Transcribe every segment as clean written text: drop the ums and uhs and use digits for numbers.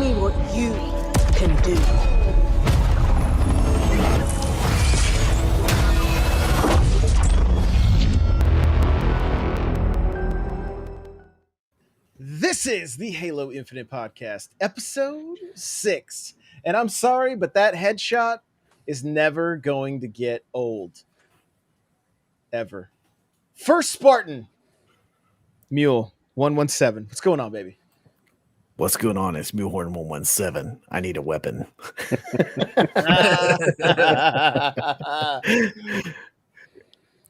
me what you can do. This is the Halo Infinite Podcast, episode 6. And I'm sorry, but that headshot is never going to get old. Ever. First Spartan, Mule 117. What's going on, baby? What's going on? It's Mulehorn 117. I need a weapon.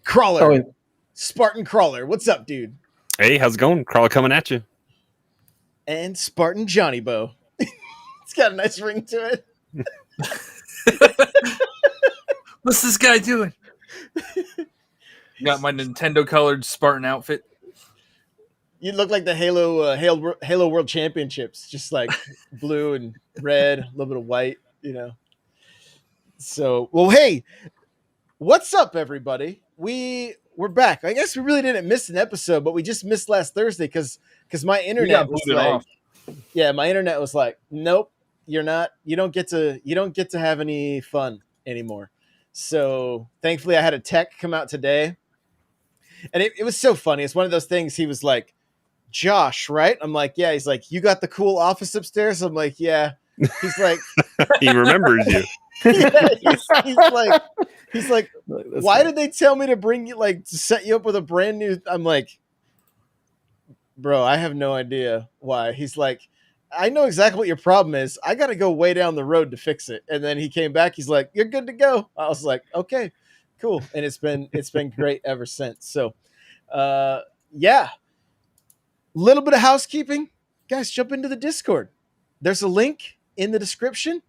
Crawler. Spartan Crawler. What's up, dude? Hey, how's it going? Crawler coming at you. And Spartan Johnny Bo. It's got a nice ring to it. What's this guy doing? Got my Nintendo colored Spartan outfit. You look like the Halo World Championships, just like blue and red, a little bit of white, you know. So, well, hey, what's up, everybody? We're back. I guess we really didn't miss an episode, but we just missed last Thursday because my internet was like, yeah, my internet was like, nope, you're not. You don't get to have any fun anymore. So thankfully, I had a tech come out today, and it was so funny. It's one of those things. He was like, Josh, right? I'm like, yeah. He's like, you got the cool office upstairs? I'm like, yeah. He's like, he remembers you. Yeah, he's like, why did they tell me to bring you, like, to set you up with a brand new? I'm like, bro, I have no idea why. He's like, I know exactly what your problem is. I got to go way down the road to fix it. And then he came back. He's like, you're good to go. I was like, okay, cool. And it's been great ever since. So, yeah. Little bit of housekeeping, guys. Jump into the Discord. There's a link in the description.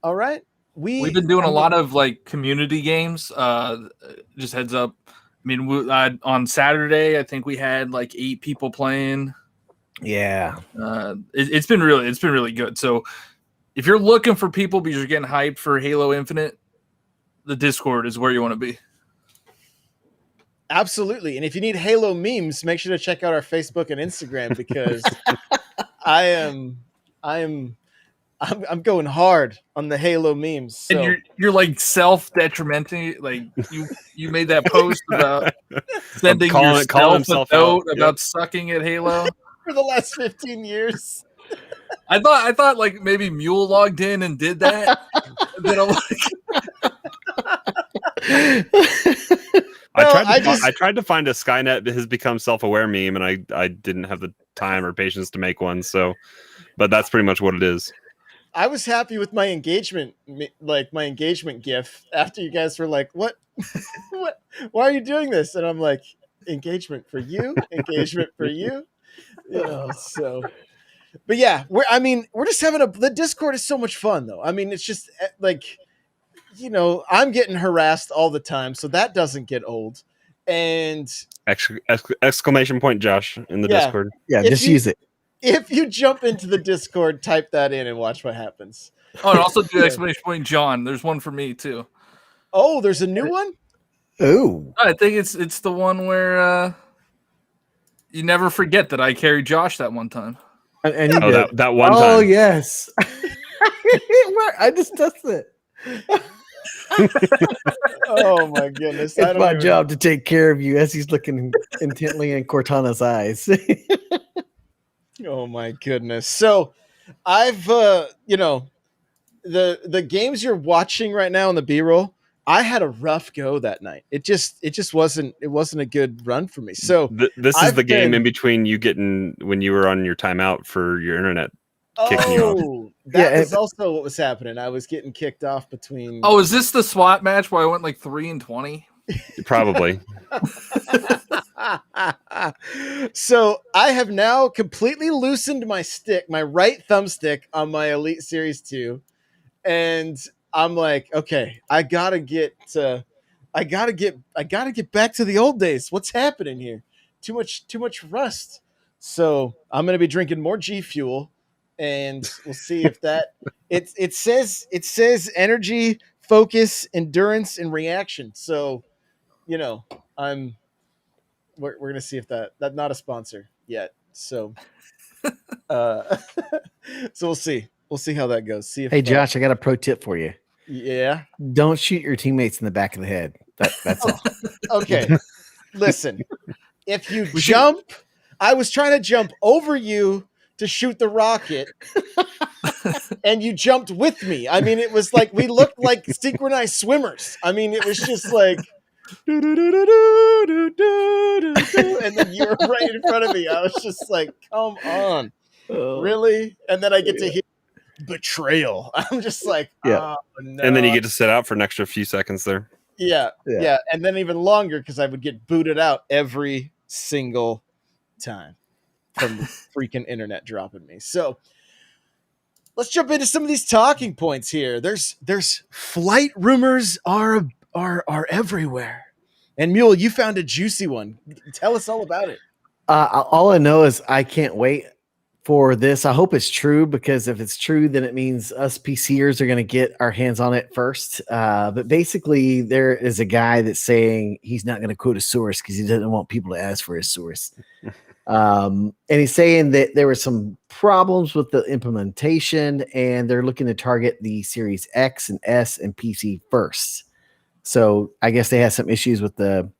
All right, we've been doing a lot of like community games. Just heads up. I mean, on Saturday, I think we had like 8 people playing. Yeah, it's been really good. So if you're looking for people because you're getting hyped for Halo Infinite, the Discord is where you want to be. Absolutely. And if you need Halo memes, make sure to check out our Facebook and Instagram because I'm going hard on the Halo memes. So. And you're like self-detrimenting. Like you made that post about sending yourself a note about sucking at Halo for the last 15 years. I thought like maybe Mule logged in and did that. And then I'm like. I tried to find a Skynet that has become self-aware meme, and I didn't have the time or patience to make one. So, but that's pretty much what it is. I was happy with my engagement GIF after you guys were like, "What? What? Why are you doing this?" And I'm like, "Engagement for you, engagement for you." You know, so. But yeah, we're just having the Discord is so much fun though. I mean, it's just like. You know, I'm getting harassed all the time, so that doesn't get old. And exclamation point, Josh, in the Discord. Yeah, just use it. If you jump into the Discord, type that in and watch what happens. Oh, and also do exclamation point, John. There's one for me too. Oh, there's a new one? Oh, I think it's the one where you never forget that I carried Josh that one time. And that one time. Oh yes, I just tested it. Oh my goodness! It's my job to take care of you as he's looking intently in Cortana's eyes. Oh my goodness! So, I've the games you're watching right now in the B-roll. I had a rough go that night. It just wasn't a good run for me. So this is the game in between you getting when you were on your timeout for your internet. Kicking you off. That is also what was happening. I was getting kicked off between. Oh, is this the SWAT match where I went like 3-20? Probably. So I have now completely loosened my stick, my right thumbstick on my Elite Series 2, and I'm like, okay, I gotta get back to the old days. What's happening here? Too much rust. So I'm gonna be drinking more G Fuel. And we'll see if that it says energy, focus, endurance, and reaction. So, you know, we're gonna see if that's not a sponsor yet. So, So we'll see. We'll see how that goes. See if Hey, Josh, I got a pro tip for you. yeah. Don't shoot your teammates in the back of the head. That's all. Okay. Listen, if you We should- jump, I was trying to jump over you to shoot the rocket, and you jumped with me. I mean, it was like we looked like synchronized swimmers. I mean, it was just like, and then you were right in front of me. I was just like, come on, really? And then I get to hear betrayal. I'm just like, Yeah. oh no. And then you get to sit out for an extra few seconds there. Yeah, Yeah. yeah, and then even longer because I would get booted out every single time from the freaking internet dropping me. So let's jump into some of these talking points here. There's flight rumors are everywhere. And Mule, you found a juicy one. Tell us all about it. All I know is I can't wait for this. I hope it's true, because if it's true, then it means us PCers are going to get our hands on it first. But basically, there is a guy that's saying he's not going to quote a source because he doesn't want people to ask for his source. And he's saying that there were some problems with the implementation, and they're looking to target the Series X and S and PC first. So I guess they had some issues with the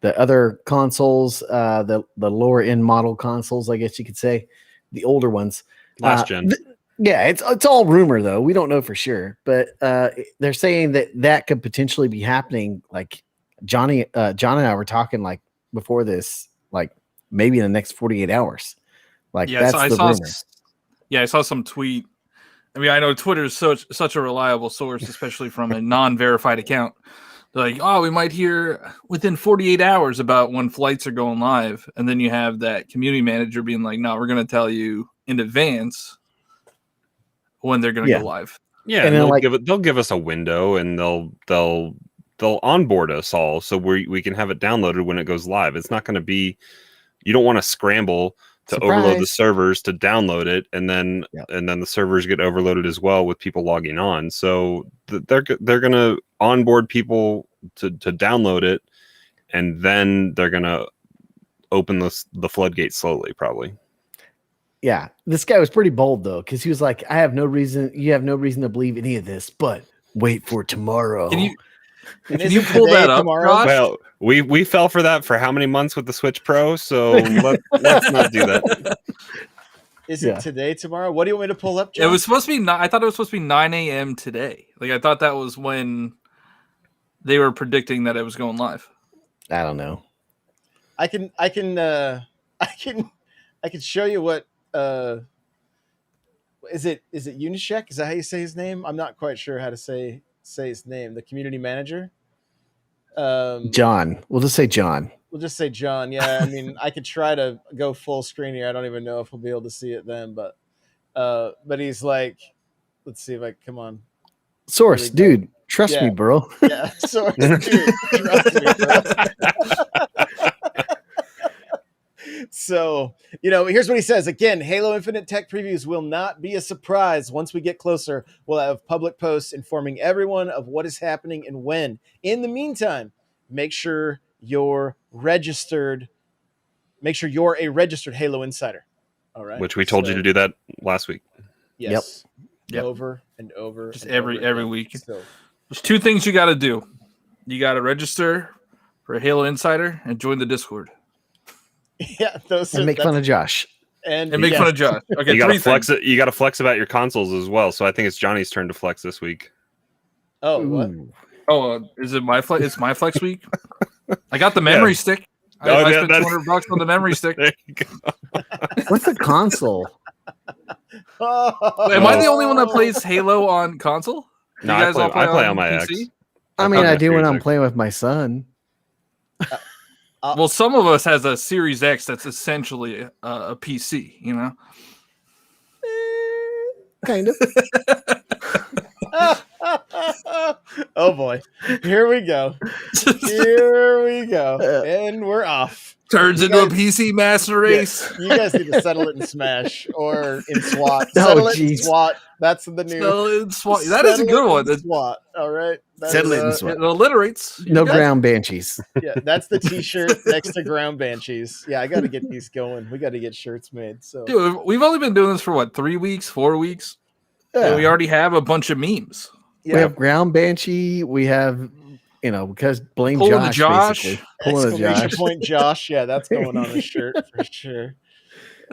other consoles, the lower end model consoles, I guess you could say. The older ones, Last gen. Yeah, it's all rumor though. We don't know for sure, but they're saying that could potentially be happening. Like John and I were talking like before this, like maybe in the next 48 hours. Like that's the rumor. Yeah, I saw some tweet. I mean, I know Twitter is such a reliable source, especially from a non-verified account. They're like, oh, we might hear within 48 hours about when flights are going live. And then you have that community manager being like, no, we're going to tell you in advance when they're going to go live. Yeah, and and they'll give us a window, and they'll onboard us all so we can have it downloaded when it goes live. It's not going to be, you don't want to scramble to overload the servers to download it, and then the servers get overloaded as well with people logging on. So they're going to onboard people to download it, and then they're going to open the floodgate slowly, probably. Yeah, this guy was pretty bold though, because he was like, you have no reason to believe any of this, but wait for tomorrow. Can you pull that up, Josh? Well, we fell for that for how many months with the Switch Pro, so let's not do that. Is it today, tomorrow? What do you want me to pull up, John? It was supposed to be. I thought it was supposed to be 9 a.m. today. Like I thought that was when they were predicting that it was going live. I don't know. I can show you what. Is it Unishek? Is that how you say his name? I'm not quite sure how to say his name. The community manager. John. We'll just say John. We'll just say John. Yeah, I mean, I could try to go full screen here. I don't even know if we'll be able to see it then, but he's like, let's see if I come on. Source, dude. Trust me, bro. Yeah, source, dude. Trust me, bro. So, here's what he says. Again, Halo Infinite tech previews will not be a surprise. Once we get closer, we'll have public posts informing everyone of what is happening and when. In the meantime, make sure you're registered. Make sure you're a registered Halo Insider. All right. Which we told you to do that last week. Yes. Yep. Over and over. Just and every over week. So, There's two things you got to do. You got to register for a Halo Insider and join the Discord. yeah, and make fun of Josh. And make fun of Josh. Okay, you got to flex it. You got to flex about your consoles as well. So I think it's Johnny's turn to flex this week. Oh, what? Oh, is it my flex? It's my flex week. I got the memory stick. I spent $200 on the memory stick. There you go. What's a console? Am I the only one that plays Halo on console? No, I play on my PC? X. I mean, I do when I'm X. playing with my son. Well, some of us has a Series X that's essentially a PC, Kind of. Oh boy, here we go, and we're off. Turns into a PC master race. You guys need to settle it in Smash or in SWAT. Oh, Settle it in SWAT. That's the new. Settle it in SWAT. That is a good one. SWAT. All right. Settle it and sweat. It alliterates. No That's- ground banshees. Yeah, that's the T-shirt next to Ground Banshees. Yeah, I got to get these going. We got to get shirts made. So, Dude, we've only been doing this for what, 3 weeks, 4 weeks? And we already have a bunch of memes. yeah, We have ground banshee. We have, because blame Pulling Josh, the Josh. basically. Pulling the exclamation Josh. point Josh. Yeah, that's going on a shirt for sure.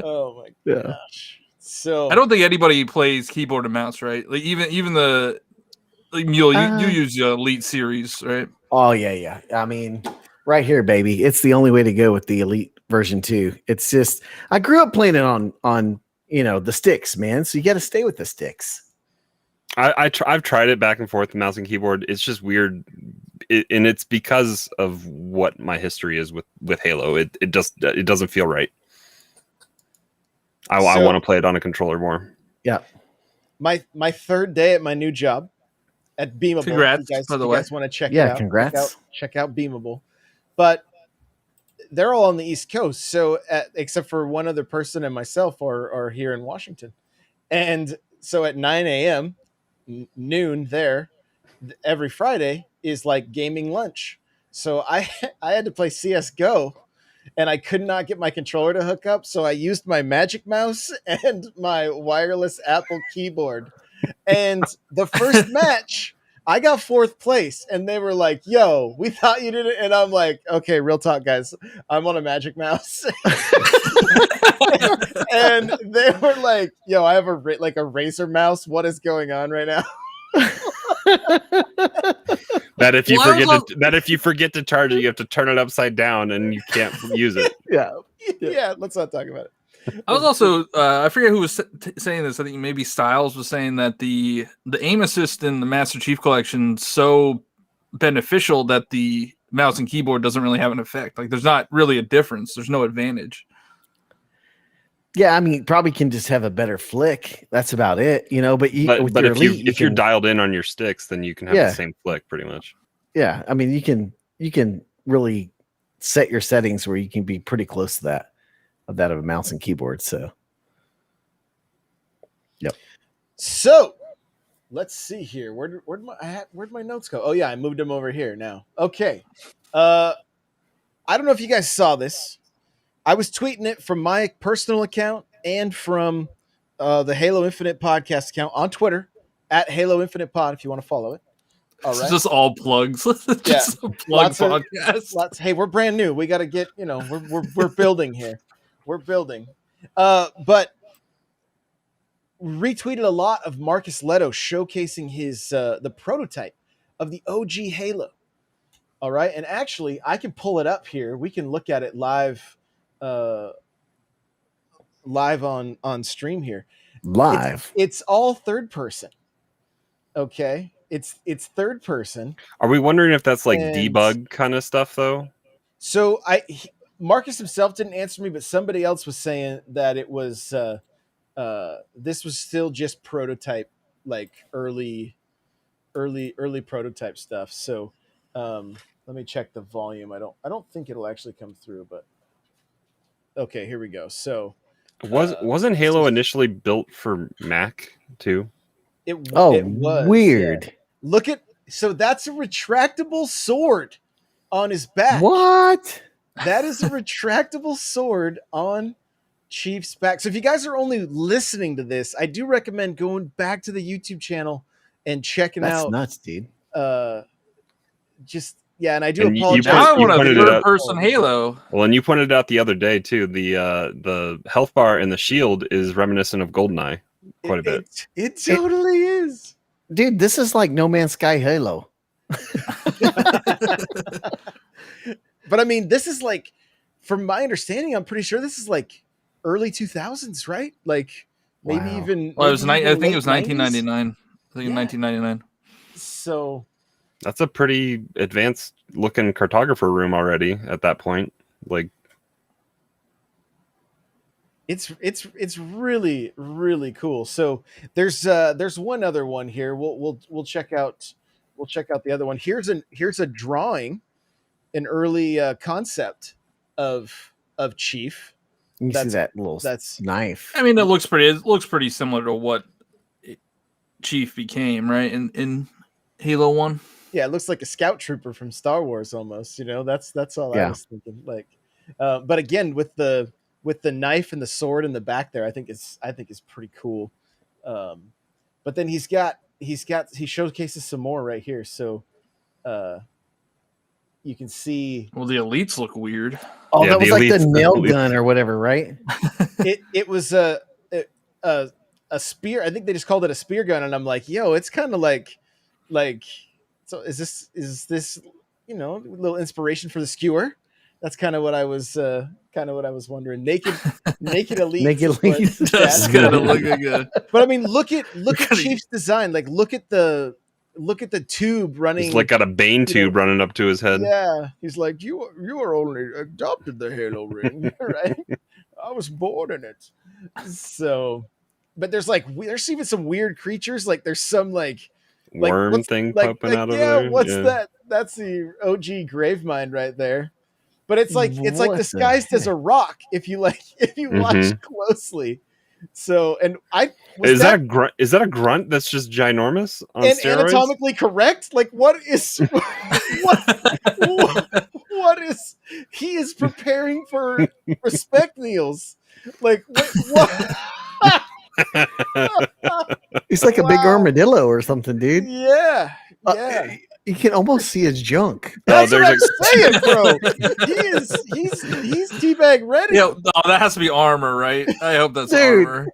Oh my Yeah. gosh. So I don't think anybody plays keyboard and mouse, right? Like even the Mule, you use the Elite series, right? Oh yeah. I mean, right here, baby. It's the only way to go with the Elite version 2. It's just I grew up playing it on the sticks, man. So you got to stay with the sticks. I've tried it back and forth, mouse and keyboard. It's just weird, and it's because of what my history is with Halo. It doesn't feel right. I want to play it on a controller more. Yeah. my third day at my new job at Beamable. Congrats, you by the way. guys want to check it Yeah, out? congrats. Check out Beamable. But they're all on the East Coast, so except for one other person and myself are here in Washington. And so at 9 a.m. noon there every Friday is like gaming lunch. So I had to play CS:GO, and I could not get my controller to hook up, so I used my Magic Mouse and my wireless Apple keyboard. And the first match, I got 4th place, and they were like, "Yo, we thought you did it," and I'm like, "Okay, real talk, guys. I'm on a Magic Mouse." And they were like, "Yo, I have a Razer mouse. What is going on right now?" That if you forget to charge it, you have to turn it upside down, and you can't use it. Yeah, let's not talk about it. I was also I forget who was saying this. I think maybe Styles was saying that the aim assist in the Master Chief Collection is so beneficial that the mouse and keyboard doesn't really have an effect. Like there's not really a difference. There's no advantage. Yeah, I mean, probably can just have a better flick. That's about it, But But your if Elite, you're dialed in on your sticks, then you can have the same flick pretty much. Yeah, I mean, you can really set your settings where you can be pretty close to that of a mouse and keyboard. So, yep. So, let's see here. Where'd my notes go? Oh yeah, I moved them over here now. Okay. I don't know if you guys saw this. I was tweeting it from my personal account and from the Halo Infinite podcast account on Twitter at Halo Infinite Pod if you want to follow it. All right. It's just all plugs. Just a plug podcast. Hey, we're brand new. We got to get, we're building here. We're building. But retweeted a lot of Marcus Leto showcasing his the prototype of the OG Halo. All right. And actually, I can pull it up here. We can look at it live on stream here. Live. It's all third person. Okay. It's third person. Are we wondering if that's like debug kind of stuff though? So Marcus himself didn't answer me, but somebody else was saying that it was this was still just prototype, like early prototype stuff. So let me check the volume. I don't think it'll actually come through, but okay, here we go. So wasn't Halo initially built for Mac too? It was weird. Yeah. Look at that's a retractable sword on his back. What? That is a retractable sword on Chief's back. So if you guys are only listening to this, I do recommend going back to the YouTube channel and checking out. That's nuts, dude. And I do And apologize. Now I want a pointed it out. third-person Halo. Well, and you pointed out the other day too. The health bar and the shield is reminiscent of GoldenEye quite a bit. It totally is. Dude, this is like No Man's Sky Halo. But I mean, this is like, from my understanding, I'm pretty sure this is like early 2000s, right? Like maybe Wow. even. Well, it was maybe I even think it was late 1999. 90s. I think 1999. So That's a pretty advanced looking cartographer room already at that point. Like it's really, really cool. So there's one other one here. We'll check out the other one. Here's a drawing, an early concept of Chief. You see that little that's knife. I mean, it looks pretty similar to what Chief became, right? In Halo 1. Yeah, it looks like a scout trooper from Star Wars almost. That's all I Yeah. was thinking. Like, but again, with the knife and the sword in the back there, I think is pretty cool. But then he showcases some more right here, so you can see Well, the elites look weird. Oh, Yeah, that was the like the elites- nail elites. gun or whatever, right? it was a spear. I think they just called it a spear gun, and I'm like, yo, it's kind of like. So is this a little inspiration for the skewer? That's kind of what I was wondering. Naked elites Naked is what elites. the chat Does said. kind of look like a. But I mean, look at kinda- Chief's design. Like, look at the tube running. He's like got a Bane you tube know, running up to his head. Yeah, he's like, you are only adopted the Halo ring, right? I was born in it. So, but there's even some weird creatures. Like there's some Worm what's- thing popping out over yeah, there. what's Yeah. that? That's the OG Gravemind right there. But it's like What the disguised as a rock if you watch closely. So, and I was Is that a grunt? Is that a grunt that's just ginormous on and steroids? anatomically correct? Like, what is what is he is preparing for respect meals? Like what? It's like a big Wow. armadillo or something, dude. Yeah, Uh, yeah. You can almost see his junk. That's what there's I'm saying, bro. He's teabag ready. Yeah, oh, that has to be armor, right? I hope that's Dude. armor.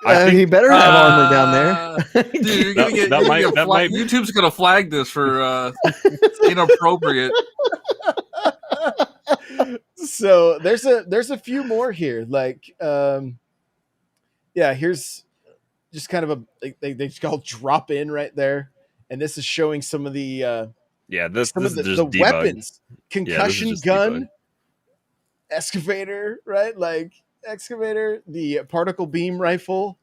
I think- He better have armor down there. Dude, you're gonna get, That you're gonna might- get that might- YouTube's gonna flag this for inappropriate. So there's a few more here. Like, yeah, here's just kind of they just call drop in right there, and this is showing some of the Yeah, this some is of just the debug. weapons, Yeah, this is concussion just gun, debug. excavator, right? Like excavator, the particle beam rifle.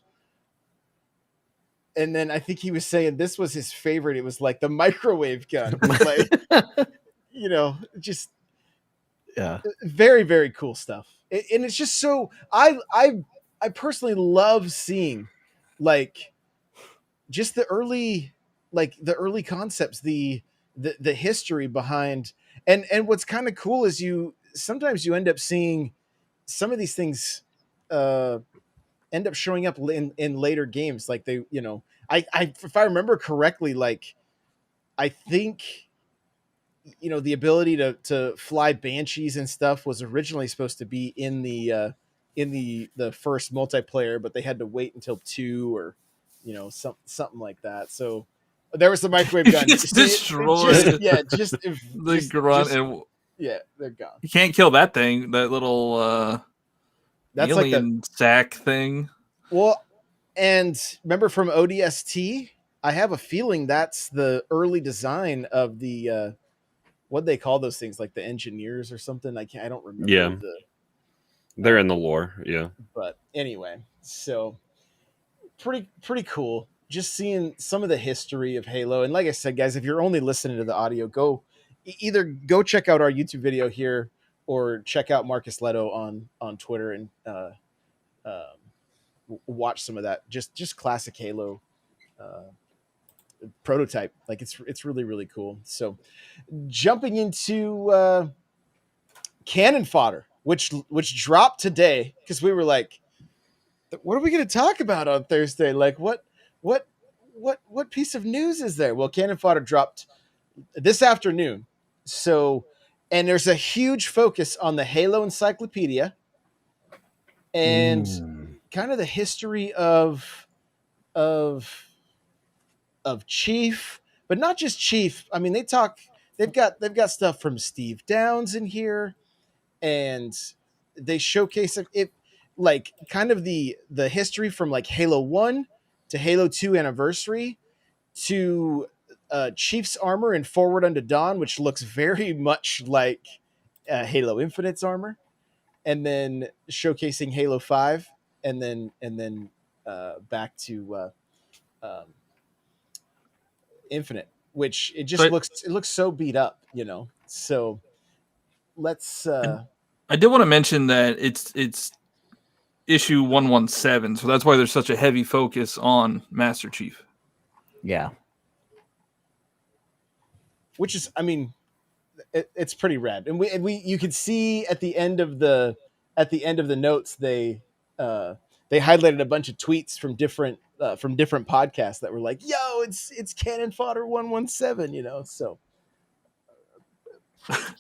And then I think he was saying this was his favorite. It was like the microwave gun. Like, just Yeah. very, very cool stuff. And it's just so I personally love seeing like just the early concepts, the history behind and what's kind of cool is sometimes you end up seeing some of these things end up showing up in later games. Like they, I if I remember correctly, like I think the ability to fly banshees and stuff was originally supposed to be in the first multiplayer, but they had to wait until 2 or something like that. So there was the microwave gun. It's destroyed. The grunt and yeah, they're gone. you can't kill that thing. That little That's alien sack thing. Well, and remember from ODST, I have a feeling that's the early design of the what they call those things, like the engineers or something. I don't remember. Yeah. They're in the lore, yeah. But anyway, so pretty cool. Just seeing some of the history of Halo, and like I said, guys, if you're only listening to the audio, either go check out our YouTube video here or check out Marcus Leto on Twitter and watch some of that. Just classic Halo prototype. Like it's really, really cool. So jumping into cannon fodder, which dropped today, because we were like, what are we going to talk about on Thursday? Like what piece of news is there? Well, cannon fodder dropped this afternoon. So, and there's a huge focus on the Halo Encyclopedia and kind of the history of Chief, but not just Chief. I mean, they've got stuff from Steve Downs in here, and they showcase it like kind of the history from like Halo 1 to Halo 2 Anniversary to Chief's armor in Forward Unto Dawn, which looks very much like Halo Infinite's armor, and then showcasing Halo 5, and then back to Infinite, which it just looks so beat up, So let's. I did want to mention that it's issue 117, so that's why there's such a heavy focus on Master Chief. Yeah. which is, I mean, it's pretty rad. And you can see at the end of the notes, they highlighted a bunch of tweets from different podcasts that were like, "Yo, it's Cannon Fodder 117," So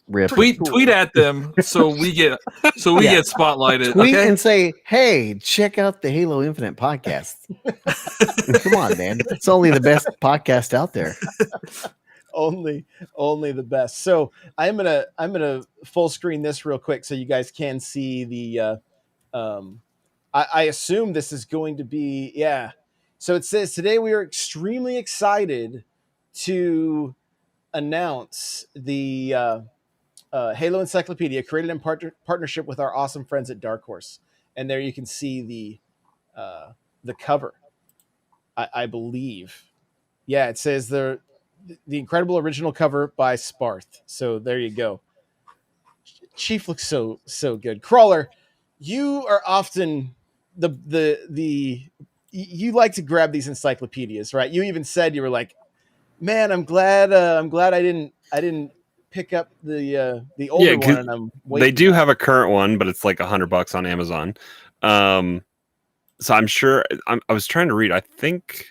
Rip. pretty cool. Tweet at them so we get Yeah. get spotlighted. Tweet Okay, and say, "Hey, check out the Halo Infinite podcast." Come on, man. It's only the best podcast out there. only the best. So I'm gonna full screen this real quick so you guys can see the I assume this is going to be, yeah. So it says, today we are extremely excited to announce the Halo Encyclopedia, created in partnership with our awesome friends at Dark Horse. And there you can see the cover, I believe. Yeah, it says the incredible original cover by Sparth. So there you go. Chief looks so good. Crawler, you are often you like to grab these encyclopedias, right? You even said, you were like, "Man, I'm glad I didn't pick up the older one." And I'm waiting. They do have a current one, but it's like $100 on Amazon. So I'm sure I was trying to read. I think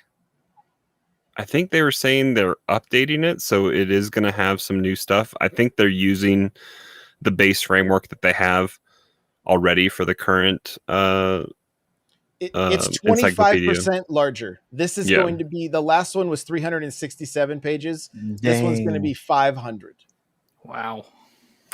they were saying they're updating it, so it is going to have some new stuff. I think they're using the base framework that they have already for the current it's 25% larger. This is going to be, the last one was 367 pages. Dang. This one's going to be 500. Wow.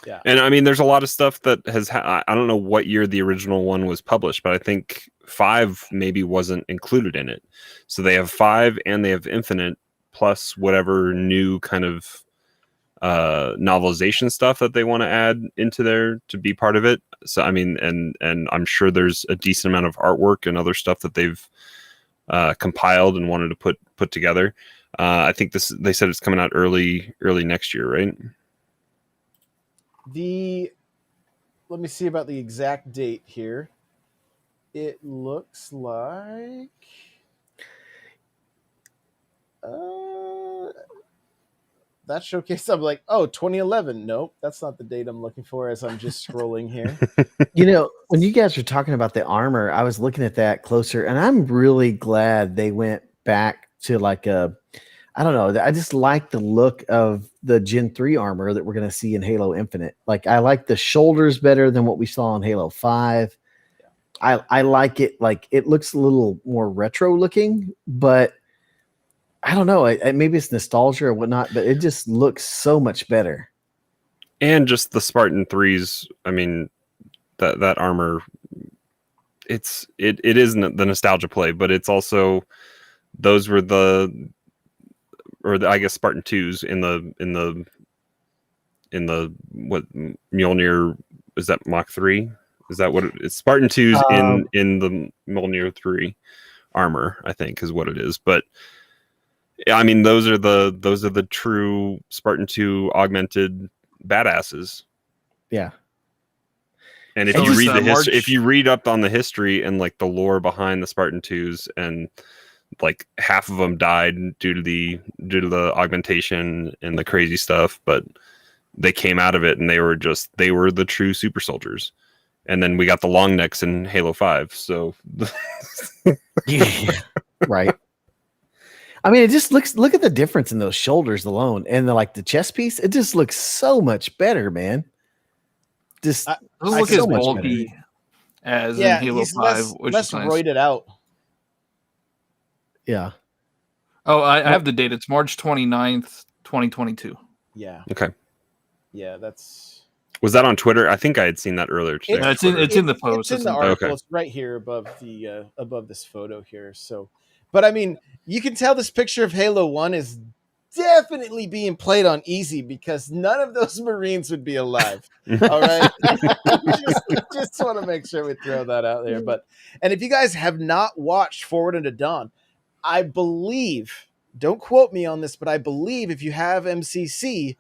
Yeah. And I mean, there's a lot of stuff that has I don't know what year the original one was published, but I think 5 maybe wasn't included in it. So they have 5 and they have Infinite plus whatever new kind of novelization stuff that they want to add into there to be part of it. So I mean, and I'm sure there's a decent amount of artwork and other stuff that they've compiled and wanted to put together. I think they said it's coming out early next year, right? Let me see about the exact date here. It looks like that showcase. I'm like, oh, 2011. Nope, that's not the date I'm looking for as I'm just scrolling here. When you guys were talking about the armor, I was looking at that closer, and I'm really glad they went back to like I don't know. I just like the look of the Gen 3 armor that we're going to see in Halo Infinite. Like, I like the shoulders better than what we saw in Halo 5. I like it. Like, it looks a little more retro looking, but I don't know. Maybe it's nostalgia or whatnot, but it just looks so much better. And just the Spartan 3s. I mean, that armor, it isn't the nostalgia play, but it's also, those were I guess Spartan 2s in the what Mjolnir, is that Mach 3? Is that what it's Spartan 2s in the Mjolnir 3 armor, I think is what it is. But I mean, those are the true Spartan 2 augmented badasses. Yeah. And if you read the history, if you read up on the history and like the lore behind the Spartan 2s, and like half of them died due to the augmentation and the crazy stuff, but they came out of it and they were the true super soldiers. And then we got the long necks in Halo 5. So yeah, right. I mean, it just look at the difference in those shoulders alone, and the chest piece. It just looks so much better, man. Just doesn't look as bulky as in Halo 5, which less is nice. roided out. Yeah. Oh, I have the date. It's March 29th, 2022. Yeah. Okay. Yeah, was that on Twitter? I think I had seen that earlier today. It's in the post. It's in the article. Okay. It's right here above this photo here. So, but I mean, you can tell this picture of Halo 1 is definitely being played on easy, because none of those Marines would be alive. All right. just want to make sure we throw that out there. And if you guys have not watched Forward into Dawn, I believe, don't quote me on this, but I believe if you have MCC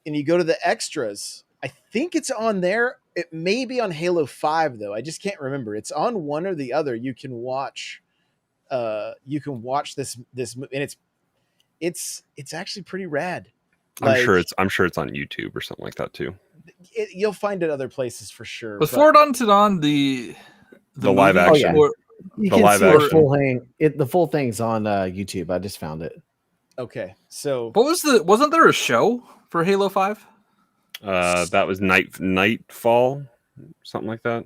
and you go to the extras, I think it's on there. It may be on Halo 5 though. I just can't remember. It's on one or the other. You can watch this, and it's actually pretty rad. I'm sure it's on YouTube or something like that too. You'll find it other places for sure. Was but- Forward Unto Dawn the live movie? action? Or- You The can live see action. the full thing's on YouTube. I just found it. Okay, so wasn't there a show for Halo 5? That was Nightfall, something like that.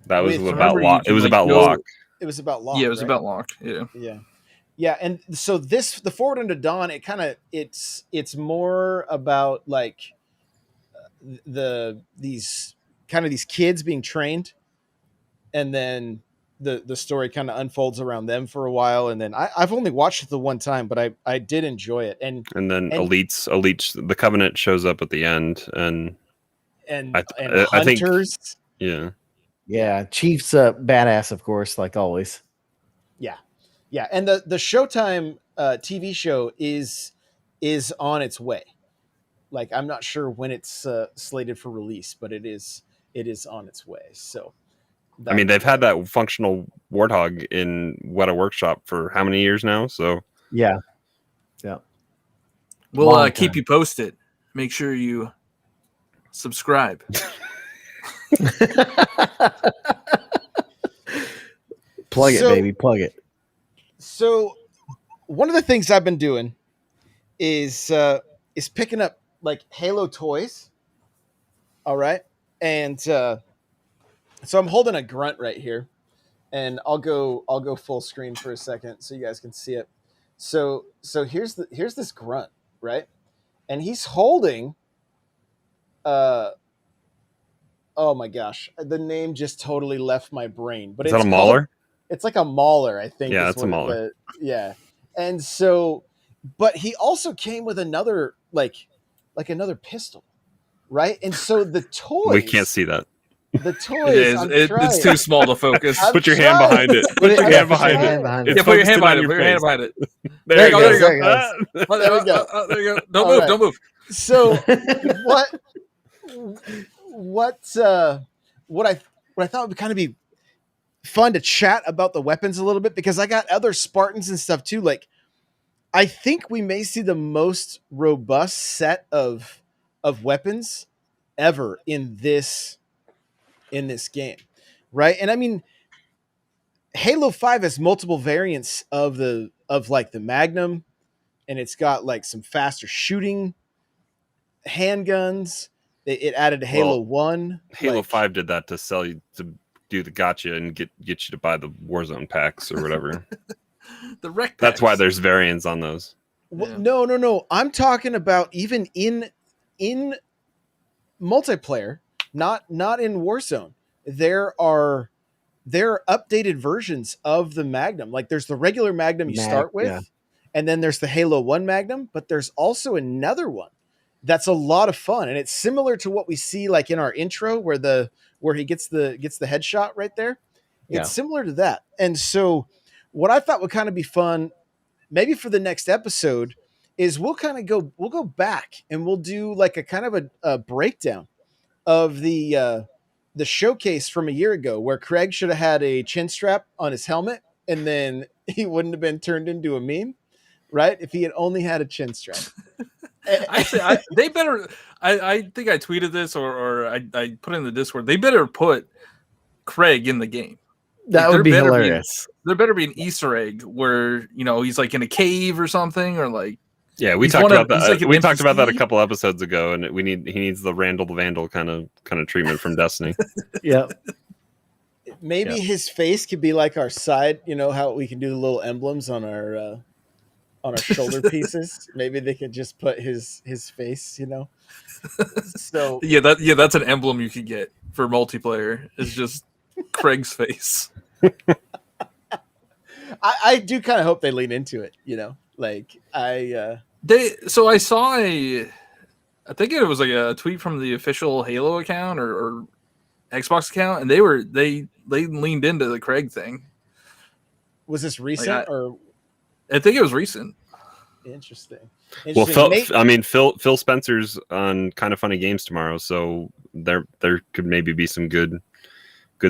That was With- about remember you Locke. can, It was like, about go- Locke. it was about Locke. Yeah, it was right? about Locke. Yeah. Yeah, and so the Forward Unto Dawn, it's more about like these kids being trained, and then the story kind of unfolds around them for a while, and then I've only watched it the one time, but I did enjoy it, and then elites, the Covenant shows up at the end, and I think- Hunters. Yeah, Chief's badass, of course, like always. Yeah, and the Showtime TV show is on its way. Like, I'm not sure when it's slated for release, but it is on its way. So, I mean, they've had that functional warthog in Weta Workshop for how many years now? So Yeah. We'll Long keep time. you posted. Make sure you subscribe. Plug it, So- baby. Plug it. So, one of the things I've been doing is picking up like Halo toys. All right, and so I'm holding a grunt right here, and I'll go full screen for a second so you guys can see it. So here's this grunt, right, and he's holding. Oh my gosh, the name just totally left my brain. But is it's that a called- Mauler? It's like a Mauler, I think. Yeah, is it's a what Mauler. yeah, and so, but he also came with another like another pistol, right? And so the toys, We can't see that. the toys. It is. I'm It's trying. too small to focus. I'm Put your hand trying. behind it. Put your I'm hand behind trying. it. Yeah, It's Put your hand focused in behind on it. Put your hand face. behind it. There you go. There you go. There you go. Oh, There we go. there you go. Don't All move. right. Don't move. So what I thought would kind of be fun to chat about the weapons a little bit, because I got other Spartans and stuff too. Like, I think we may see the most robust set of weapons ever in this game, right? And I mean, Halo 5 has multiple variants of the Magnum, and it's got like some faster shooting handguns. It added to Halo 1. Halo like- 5 did that to sell you, to do the gotcha and get you to buy the Warzone packs or whatever. The wreck. That's why packs. there's variants on those. Well, Yeah. no. I'm talking about even in multiplayer, not in Warzone. There are updated versions of the Magnum. Like, there's the regular Magnum you start with, yeah. and then there's the Halo 1 Magnum, but there's also another one that's a lot of fun, and it's similar to what we see like in our intro where he gets the headshot right there. Yeah. It's similar to that. And so what I thought would kind of be fun, maybe for the next episode, is we'll go back and we'll do like a kind of a breakdown of the showcase from a year ago, where Craig should have had a chin strap on his helmet, and then he wouldn't have been turned into a meme, right? If he had only had a chin strap. Actually, they better. I think I tweeted this or I put it in the Discord. They better put Craig in the game. That Like, would be there better be- hilarious. There better be an Easter egg where he's like in a cave or something, or like Yeah, we He's talked one of- about that. he's like an We talked about that a NPC. couple episodes ago, and he needs the Randall the Vandal kind of treatment from Destiny. Yep. Maybe Yeah. his face could be like our side, how we can do the little emblems on our shoulder pieces. Maybe they could just put his face, So yeah, that's an emblem you could get for multiplayer. It's just Craig's face. I do kind of hope they lean into it, like So I saw I think it was like a tweet from the official Halo account or Xbox account, and they leaned into the Craig thing. was this recent Like or I think it was recent. interesting? Well, Interesting. Phil Spencer's on Kind of Funny Games tomorrow, so there could maybe be some good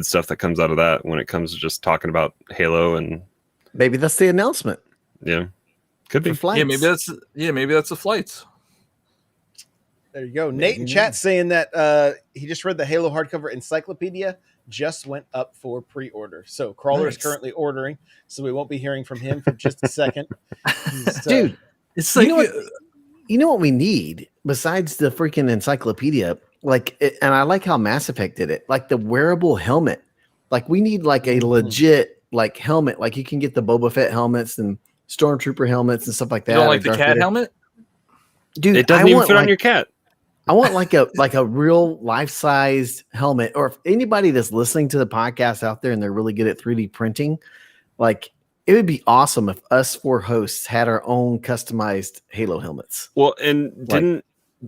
stuff that comes out of that when it comes to just talking about Halo and Maybe that's the announcement. yeah, Could be. For flights. Maybe that's the flights. There you go. Maybe Nate in chat saying that he just read the Halo hardcover Encyclopedia just went up for pre-order. So Crawler is currently ordering, so we won't be hearing from him for just a second. Dude, it's like you know what we need besides the freaking Encyclopedia? And I like how Mass Effect did it. Like the wearable helmet. Like we need like a legit like helmet. Like you can get the Boba Fett helmets and Stormtrooper helmets and stuff like that. You don't like the cat helmet? Dude, it doesn't even fit on your cat. I want like a real life-sized helmet, or if anybody that's listening to the podcast out there and they're really good at 3D printing, like it would be awesome if us 4 hosts had our own customized Halo helmets. Well, and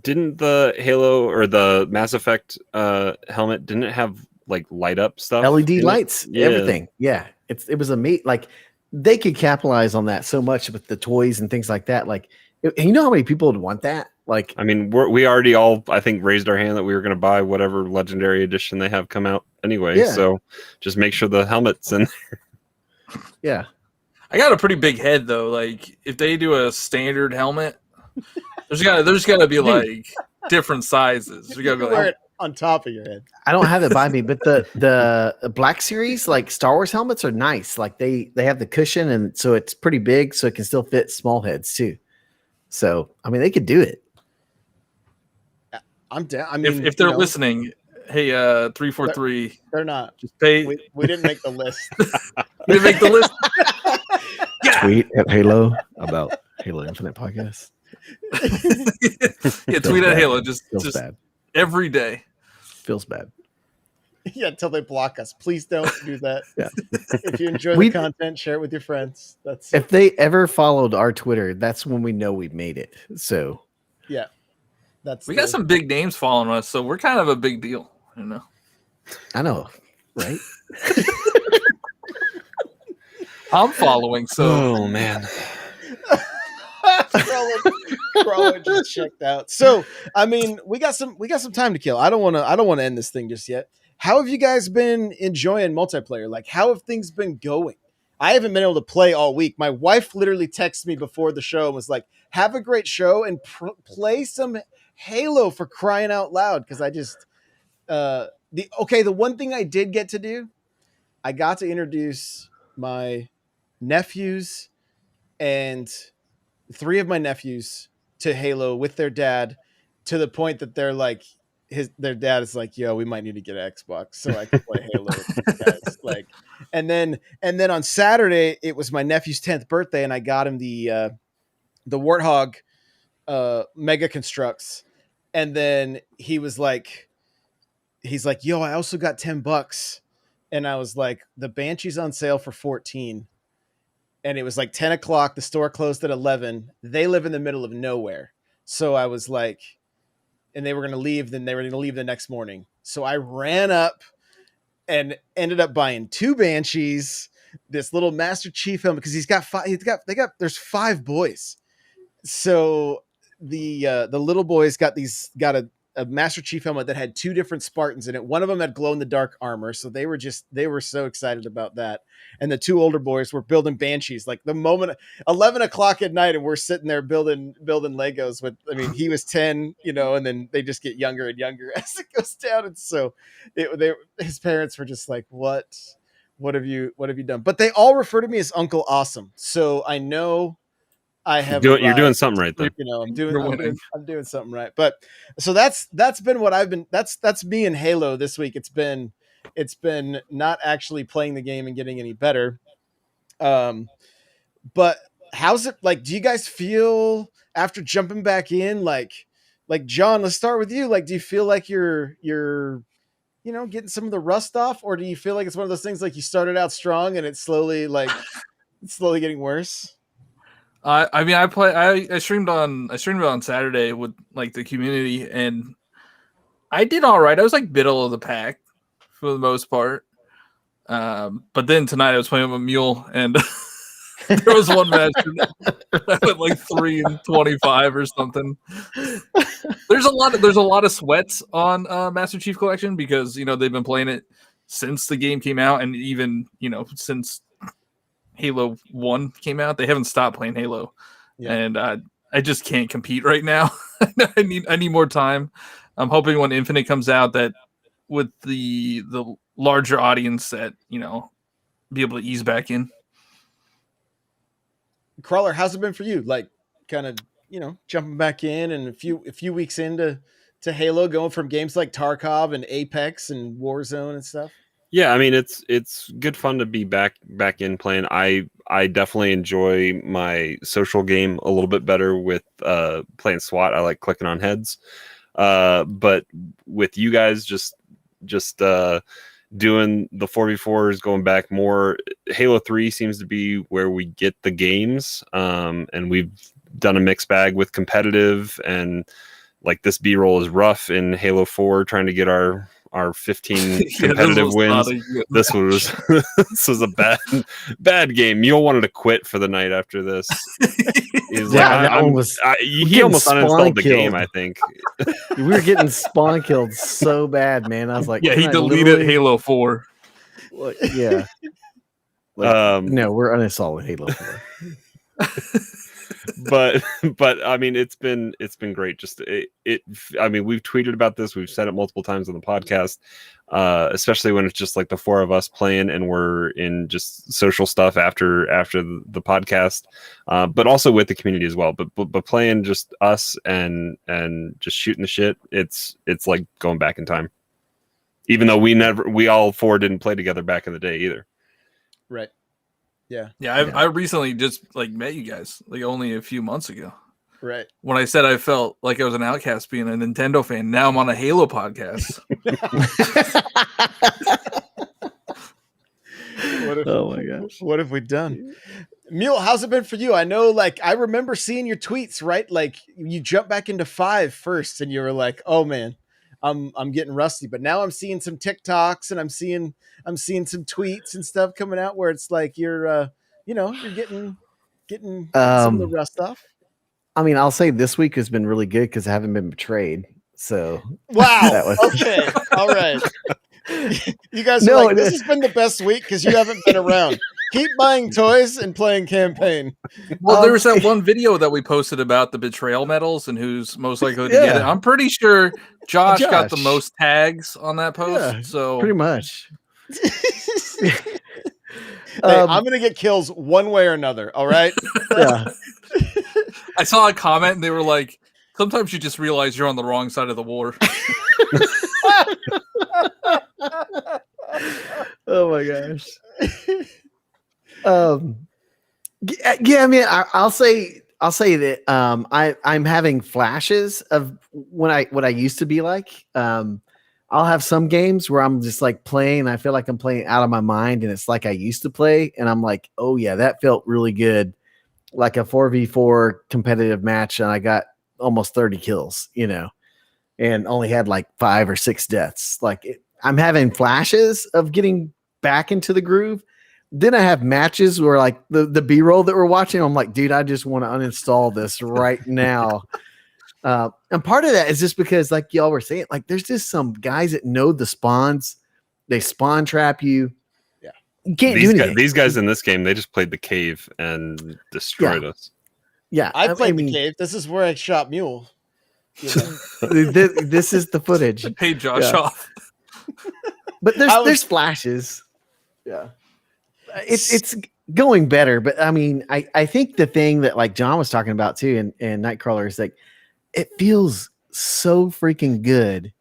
didn't the Halo or the Mass Effect helmet, didn't it have like light up stuff? LED lights, everything. Yeah. It was amazing. Like they could capitalize on that so much with the toys and things like that. Like, you know how many people would want that? Like, I mean, we already all, I think, raised our hand that we were going to buy whatever legendary edition they have come out anyway. Yeah. So just make sure the helmet's in there. Yeah. I got a pretty big head though. Like if they do a standard helmet, there's gotta be like different sizes. We gotta be wear it on top of your head. I don't have it by me, but the Black Series, like Star Wars helmets, are nice. Like they have the cushion, and so it's pretty big, so it can still fit small heads too. So I mean, they could do it. I'm down. I mean, if they're listening, hey, 343, they're not. Just pay. We didn't make the list. We didn't make the list. Yeah. Tweet at Halo about Halo Infinite podcast. Yeah, tweet at Halo. Just bad every day. Feels bad. Yeah, until they block us. Please don't do that. Yeah. If you enjoy the content, share it with your friends. That's if they ever followed our Twitter, that's when we know we've made it. So yeah. We got some big names following us, so we're kind of a big deal, you know. I know, right? I'm following, so oh man. Crawler just checked out. So I mean, we got some time to kill. I don't want to end this thing just yet. How have you guys been enjoying multiplayer? Like, how have things been going? I haven't been able to play all week. My wife literally texted me before the show and was like, "Have a great show and play some Halo for crying out loud." Because I just the one thing I did get to do, I got to introduce my nephews and 3 of my nephews to Halo with their dad, to the point that they're like, their dad is like, "Yo, we might need to get an Xbox so I can play Halo with you guys." Like, and then on Saturday it was my nephew's 10th birthday, and I got him the Warthog Mega Constructs, and then he's like, "Yo, I also got $10," and I was like, "The Banshee's on sale for 14." And it was like 10 o'clock. The store closed at 11. They live in the middle of nowhere. So I was like, and they were going to leave. Then they were going to leave the next morning. So I ran up and ended up buying 2 Banshees, this little Master Chief helmet, because there's 5 boys. So the little boys got a Master Chief helmet that had 2 different Spartans in it. One of them had glow in the dark armor. So they were so excited about that. And the 2 older boys were building Banshees. Like the moment 11 o'clock at night, and we're sitting there building Legos with, I mean, he was 10, and then they just get younger and younger as it goes down. And so his parents were just like, what have you done? But they all refer to me as Uncle Awesome. So I know I have. You're doing something right then. I'm doing something right. But so that's been what I've been. That's me in Halo this week. It's been not actually playing the game and getting any better. But how's it like? Do you guys feel after jumping back in, like John? Let's start with you. Like, do you feel like you're getting some of the rust off, or do you feel like it's one of those things like you started out strong and it's slowly getting worse? I mean, I streamed on Saturday with like the community, and I did all right. I was like middle of the pack for the most part. But then tonight I was playing with a mule, and there was one match I went like 3-25 or something. There's a lot of sweats on Master Chief Collection because they've been playing it since the game came out, and even since Halo 1 came out, they haven't stopped playing Halo. and I just can't compete right now. I need more time. I'm hoping when Infinite comes out that with the larger audience that be able to ease back in. Crawler, how's it been for you? Like, kind of, jumping back in and a few weeks into Halo, going from games like Tarkov and Apex and Warzone and stuff. Yeah, I mean it's good fun to be back in playing. I definitely enjoy my social game a little bit better with playing SWAT. I like clicking on heads. But with you guys just doing the 4v4s, going back more, Halo 3 seems to be where we get the games. And we've done a mixed bag with competitive, and like this B-roll is rough in Halo 4 trying to get our 15 competitive wins. This was a bad game. Mule wanted to quit for the night after this. He's he almost uninstalled the game, I think. We were getting spawn killed so bad, man. I was like, yeah, he deleted Halo 4. Yeah. No, we're uninstalling Halo 4. but I mean it's been great. Just I mean, we've tweeted about this, we've said it multiple times on the podcast, especially when it's just like the four of us playing and we're in just social stuff after the podcast, but also with the community as well, but playing just us and just shooting the shit, it's like going back in time, even though we all four didn't play together back in the day either. Right. Yeah. I recently just met you guys only a few months ago. Right. When I said I felt like I was an outcast being a Nintendo fan, now I'm on a Halo podcast. Oh my gosh. What have we done? Mule, how's it been for you? I know, I remember seeing your tweets, right? Like you jumped back into 5 first and you were like, oh man, I'm getting rusty, but now I'm seeing some TikToks and I'm seeing some tweets and stuff coming out where it's like you're you're getting some of the rust off. I mean, I'll say this week has been really good because I haven't been betrayed. So wow. Okay. All right. You guys are this has been the best week because you haven't been around. Keep buying toys and playing campaign. Well, there was that one video that we posted about the betrayal medals and who's most likely to get it. I'm pretty sure Josh got the most tags on that post. Yeah, so pretty much. I'm gonna get kills one way or another. All right. Yeah. I saw a comment and they were like, "Sometimes you just realize you're on the wrong side of the war." Oh my gosh. Yeah, I mean, I'll say that I'm having flashes of what I used to be like. I'll have some games where I'm just playing, and I feel like I'm playing out of my mind, and it's like I used to play, and I'm like, oh yeah, that felt really good, like a 4v4 competitive match, and I got almost 30 kills, and only had 5 or 6 deaths. I'm having flashes of getting back into the groove. Then I have matches where the B-roll that we're watching, I'm like, dude, I just want to uninstall this right now. And part of that is just because y'all were saying, there's just some guys that know the spawns. They spawn trap you. Yeah. You can't do anything. These guys in this game, they just played the cave and destroyed us. Yeah. I played the cave. This is where I shot Mule. This is the footage. I paid Josh off. But there's flashes. Yeah. It's going better, but I mean, I think the thing that John was talking about too, and Nightcrawler is it feels so freaking good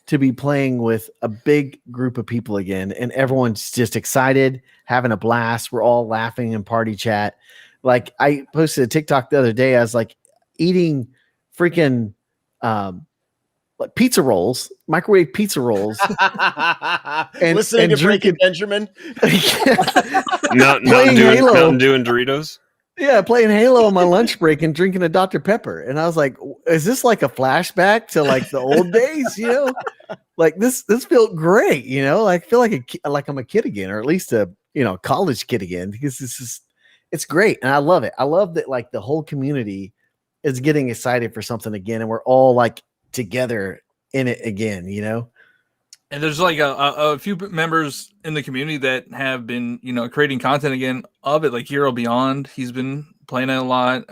to be playing with a big group of people again, and everyone's just excited, having a blast. We're all laughing in party chat. I posted a TikTok the other day. I was eating freaking pizza rolls, microwave pizza rolls, and listening to drinking Benjamin. Mountain Dew and Doritos. Yeah, playing Halo on my lunch break and drinking a Dr. Pepper. And I was like, is this a flashback to the old days, This felt great, I feel like I'm a kid again, or at least a college kid again, because it's great. And I love it. I love that the whole community is getting excited for something again, and we're all together in it again, And there's a few members in the community that have been, creating content again of it, like Hero Beyond. He's been playing it a lot.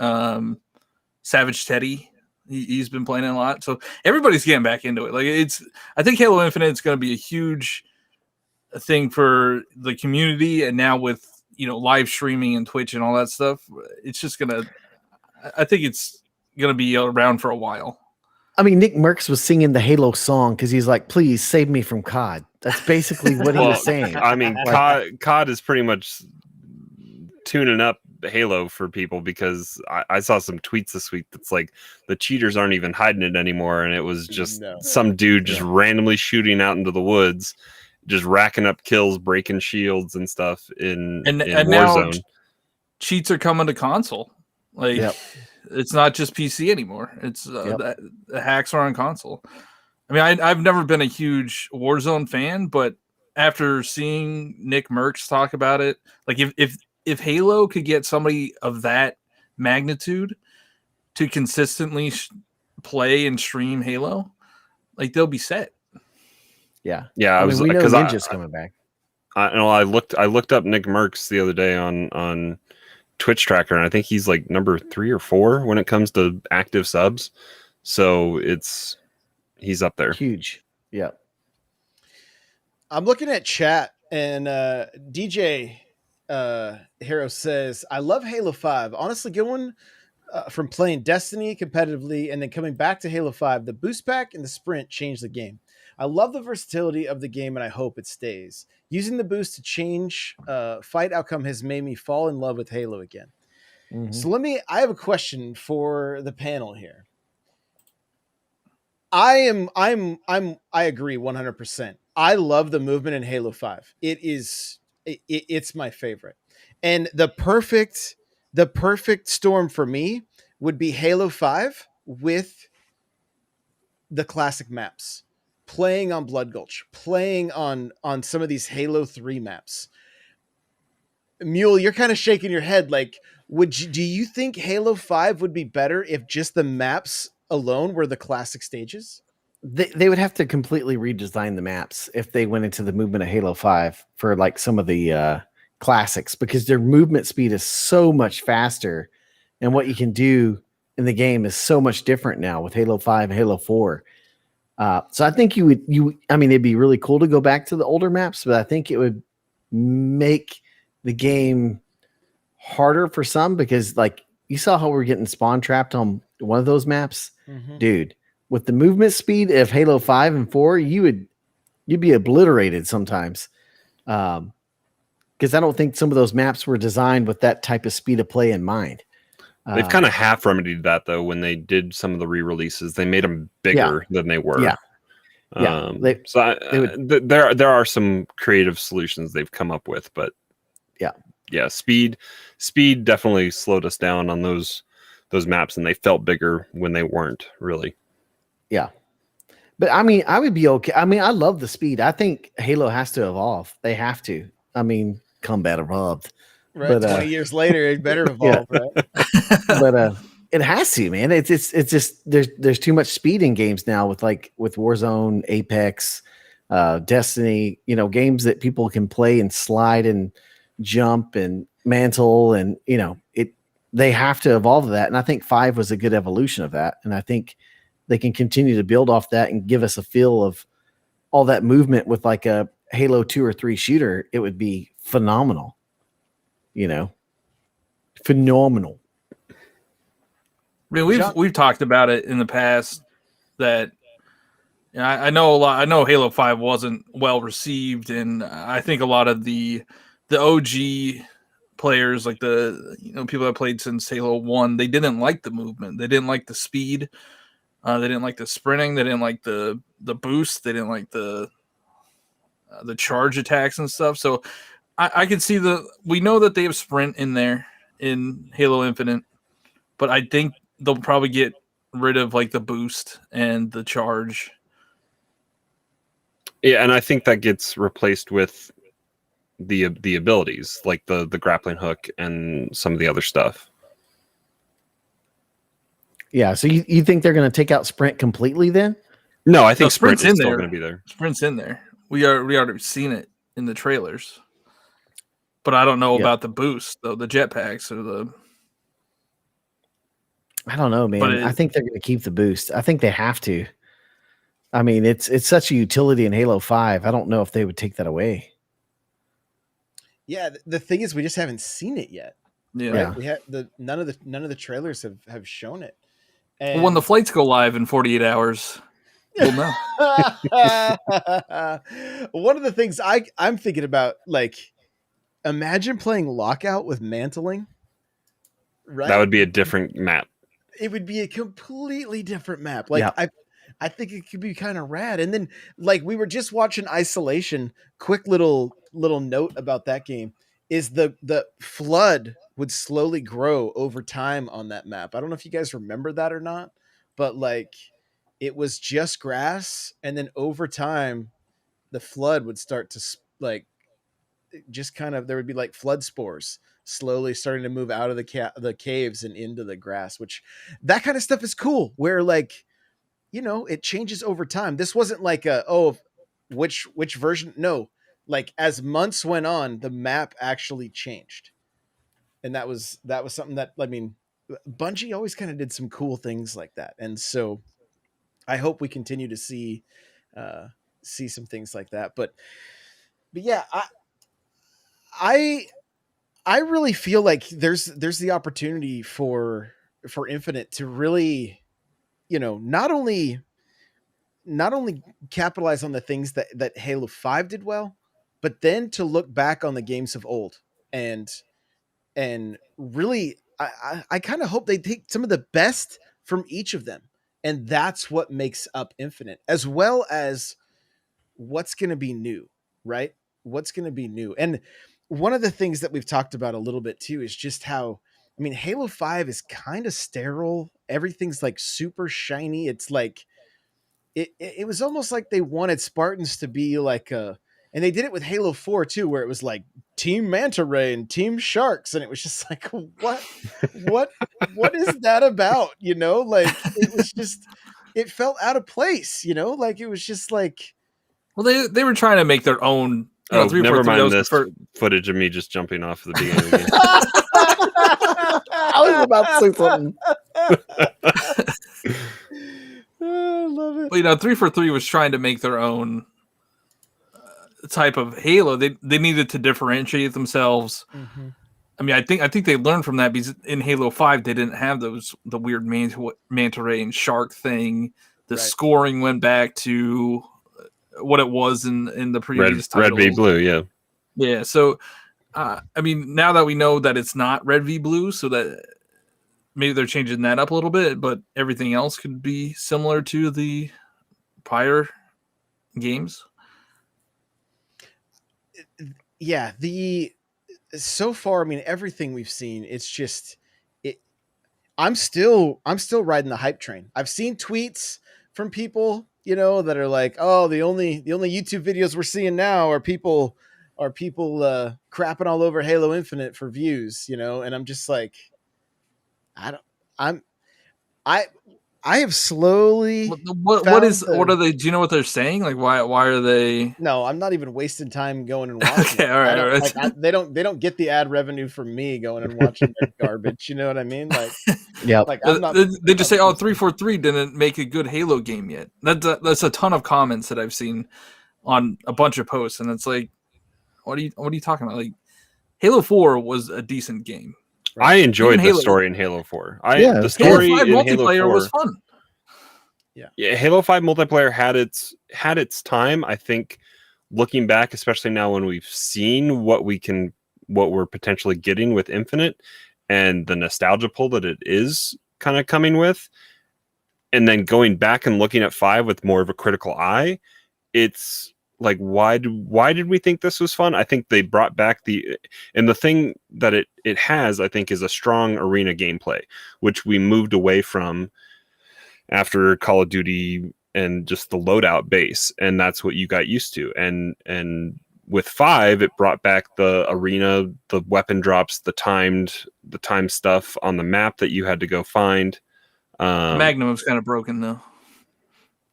Savage Teddy, he's been playing it a lot. So everybody's getting back into it. Like I think Halo Infinite is going to be a huge thing for the community, and now with live streaming and Twitch and all that stuff, it's just gonna. I think it's gonna be around for a while. I mean, Nick Merckx was singing the Halo song because he's like, "Please save me from COD." That's basically what he was saying. I mean, COD is pretty much tuning up Halo for people, because I saw some tweets this week that's like the cheaters aren't even hiding it anymore, and it was just some dude just randomly shooting out into the woods, just racking up kills, breaking shields and stuff in Warzone. Now cheats are coming to console. Like it's not just PC anymore. It's the hacks are on console. I mean, I've never been a huge Warzone fan, but after seeing Nick Merckx talk about it, like if Halo could get somebody of that magnitude to consistently play and stream Halo, like they'll be set. Yeah. I mean, we know Ninja's coming back. I looked up Nick Merckx the other day on Twitch tracker, and I think he's like number 3 or 4 when it comes to active subs. So he's up there. Huge. Yeah. I'm looking at chat, and DJ Hero says, I love Halo 5. Honestly, good one from playing Destiny competitively and then coming back to Halo 5. The boost pack and the sprint changed the game. I love the versatility of the game, and I hope it stays. Using the boost to change fight outcome has made me fall in love with Halo again. Mm-hmm. So I have a question for the panel here. I agree 100%. I love the movement in Halo 5. It's my favorite. And the perfect storm for me would be Halo 5 with the classic maps. Playing on Blood Gulch, playing on some of these Halo 3 maps. Mule, you're kind of shaking your head. Like, do you think Halo 5 would be better if just the maps alone were the classic stages? They would have to completely redesign the maps if they went into the movement of Halo 5 for like some of the classics, because their movement speed is so much faster, and what you can do in the game is so much different now with Halo 5 and Halo 4. So I think it'd be really cool to go back to the older maps, but I think it would make the game harder for some, because like you saw how we're getting spawn trapped on one of those maps, dude, with the movement speed of Halo 5 and 4, you'd be obliterated sometimes. Because I don't think some of those maps were designed with that type of speed of play in mind. They've kind of half remedied that though. When they did some of the re-releases, they made them bigger than they were. There are some creative solutions they've come up with, but speed definitely slowed us down on those maps, and they felt bigger when they weren't really. Yeah. But I mean, I would be okay. I mean, I love the speed. I think Halo has to evolve. They have to. I mean, combat evolved. Right, but 20 years later, it better evolve, right? But it has to, man. It's just there's too much speed in games now with Warzone, Apex, Destiny. Games that people can play and slide and jump and mantle, and they have to evolve that. And I think 5 was a good evolution of that. And I think they can continue to build off that and give us a feel of all that movement with like a Halo 2 or 3 shooter. It would be phenomenal. Phenomenal. I mean, we've talked about it in the past that I know a lot. I know Halo 5 wasn't well received, and I think a lot of the OG players, like the people that played since Halo 1, they didn't like the movement. They didn't like the speed. They didn't like the sprinting. They didn't like the boost. They didn't like the charge attacks and stuff. So I can see we know that they have sprint in there in Halo Infinite, but I think they'll probably get rid of like the boost and the charge. Yeah, and I think that gets replaced with the abilities, like the grappling hook and some of the other stuff. Yeah, so you think they're going to take out sprint completely then? No, I think sprint is still going to be there. Sprint's in there. We already seen it in the trailers. But I don't know about the boost, though, the jetpacks or the. I don't know, man. I think they're going to keep the boost. I think they have to. I mean, it's such a utility in Halo 5. I don't know if they would take that away. Yeah, the thing is, we just haven't seen it yet. Yeah, right? We have none of the trailers have shown it. And when the flights go live in 48 hours, we'll know. One of the things I'm thinking about, like, imagine playing Lockout with mantling. Right, that would be a different map. It would be a completely different map. Like, I think it could be kind of rad. And then, like, we were just watching Isolation. Quick little note about that game is the flood would slowly grow over time on that map. I don't know if you guys remember that or not, but like, it was just grass, and then over time, the flood would start to like, just kind of, there would be like flood spores slowly starting to move out of the caves and into the grass, which that kind of stuff is cool. Where, like, it changes over time. This wasn't like which version. No, like, as months went on, the map actually changed. And that was something that, I mean, Bungie always kind of did some cool things like that. And so I hope we continue to see some things like that. But yeah, I really feel like there's the opportunity for Infinite to really, not only capitalize on the things that Halo 5 did well, but then to look back on the games of old and really, I kind of hope they take some of the best from each of them, and that's what makes up Infinite, as well as what's going to be new, right? What's going to be new. And one of the things that we've talked about a little bit too is just how, I mean, Halo 5 is kind of sterile. Everything's like super shiny. It's like, it was almost like they wanted Spartans to be like and they did it with Halo 4 too, where it was like Team Manta Ray and Team Sharks. And it was just like, what is that about? Like, it was just, it felt out of place, like, it was just like, well, they were trying to make their own. Never mind this footage of me just jumping off the beginning of the game. I was about to say something. I love it. Well, 343 was trying to make their own type of Halo. They needed to differentiate themselves. Mm-hmm. I mean, I think they learned from that, because in Halo 5 they didn't have the weird manta ray and shark thing. The scoring went back to what it was in the previous titles. Red v blue, yeah. Yeah, so I mean, now that we know that it's not red v blue, so that maybe they're changing that up a little bit, but everything else could be similar to the prior games. Yeah, so far, I mean, everything we've seen, it's just I'm still riding the hype train. I've seen tweets from people, that are like, "Oh, the only YouTube videos we're seeing now are people crapping all over Halo Infinite for views," and I'm just like, I have slowly. What are they? Do you know what they're saying? Like, why are they? No, I'm not even wasting time going and watching. Okay, all right. Like, they don't get the ad revenue from me going and watching their garbage. You know what I mean? Like, yeah. Like, they just say, "Oh, 343 didn't make a good Halo game yet." That's a ton of comments that I've seen on a bunch of posts, and it's like, what are you talking about? Like, Halo 4 was a decent game. Right? I enjoyed the story in Halo 4. The story Halo 5 in multiplayer Halo 4 was fun. Yeah, Halo 5 multiplayer had its time. I think, looking back, especially now when we've seen what we're potentially getting with Infinite and the nostalgia pull that it is kind of coming with, and then going back and looking at 5 with more of a critical eye, it's like, why did we think this was fun? I think they brought back the thing that it has, I think, is a strong arena gameplay, which we moved away from after Call of Duty and just the loadout base, and that's what you got used to. And with 5, it brought back the arena, the weapon drops, the timed stuff on the map that you had to go find. Magnum was kind of broken though.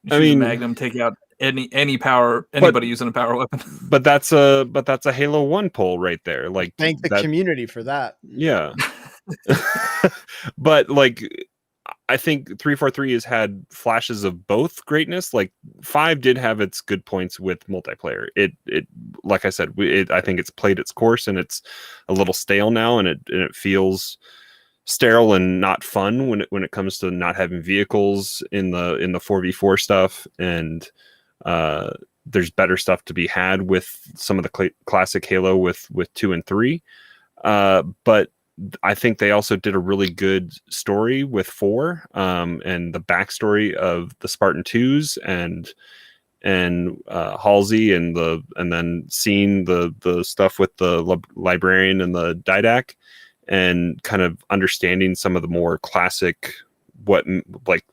I mean, Magnum take out any power, anybody using a power weapon. But that's a Halo 1 pull right there. Like, thank the community for that. Yeah. But like, I think 343 has had flashes of both greatness. Like 5 did have its good points with multiplayer. It like I said, I think it's played its course and it's a little stale now, and it feels sterile and not fun when it comes to not having vehicles in the 4v4 stuff. And there's better stuff to be had with some of the classic Halo with 2 and 3. But I think they also did a really good story with 4, and the backstory of the Spartan 2s and Halsey and then seeing the stuff with the librarian and the didac, and kind of understanding some of the more classic, like